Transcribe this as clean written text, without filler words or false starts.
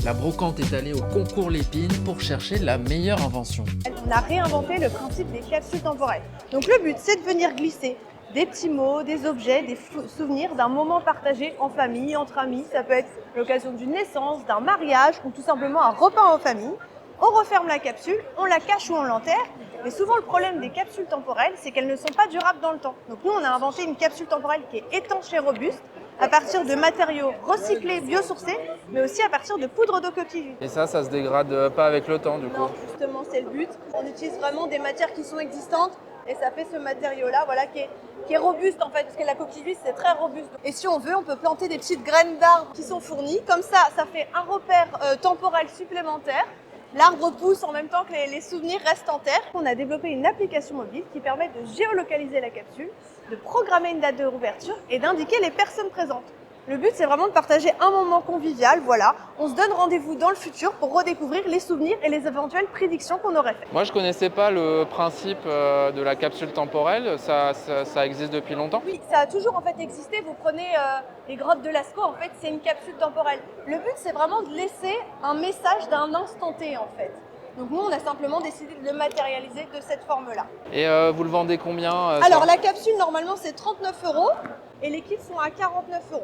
La brocante est allée au concours Lépine pour chercher la meilleure invention. On a réinventé le principe des capsules temporelles. Donc le but, c'est de venir glisser des petits mots, des objets, des souvenirs d'un moment partagé en famille, entre amis. Ça peut être l'occasion d'une naissance, d'un mariage ou tout simplement un repas en famille. On referme la capsule, on la cache ou on l'enterre. Mais souvent, le problème des capsules temporelles, c'est qu'elles ne sont pas durables dans le temps. Donc nous, on a inventé une capsule temporelle qui est étanche et robuste, à partir de matériaux recyclés, biosourcés, mais aussi à partir de poudre de coquille vide. Et ça se dégrade pas avec le temps du coup. Non, justement, c'est le but. On utilise vraiment des matières qui sont existantes et ça fait ce matériau-là, voilà, qui est robuste en fait, parce que la coquille vide, c'est très robuste. Et si on veut, on peut planter des petites graines d'arbres qui sont fournies. Comme ça fait un repère temporel supplémentaire. L'arbre pousse en même temps que les souvenirs restent en terre. On a développé une application mobile qui permet de géolocaliser la capsule, de programmer une date de réouverture et d'indiquer les personnes présentes. Le but, c'est vraiment de partager un moment convivial, voilà. On se donne rendez-vous dans le futur pour redécouvrir les souvenirs et les éventuelles prédictions qu'on aurait faites. Moi je connaissais pas le principe de la capsule temporelle, ça existe depuis longtemps? Oui, ça a toujours en fait existé. Vous prenez les grottes de Lascaux, en fait, c'est une capsule temporelle. Le but, c'est vraiment de laisser un message d'un instant T, en fait. Donc nous, on a simplement décidé de le matérialiser de cette forme-là. Et vous le vendez combien Alors, la capsule, normalement, c'est 39 € et les kits sont à 49 €.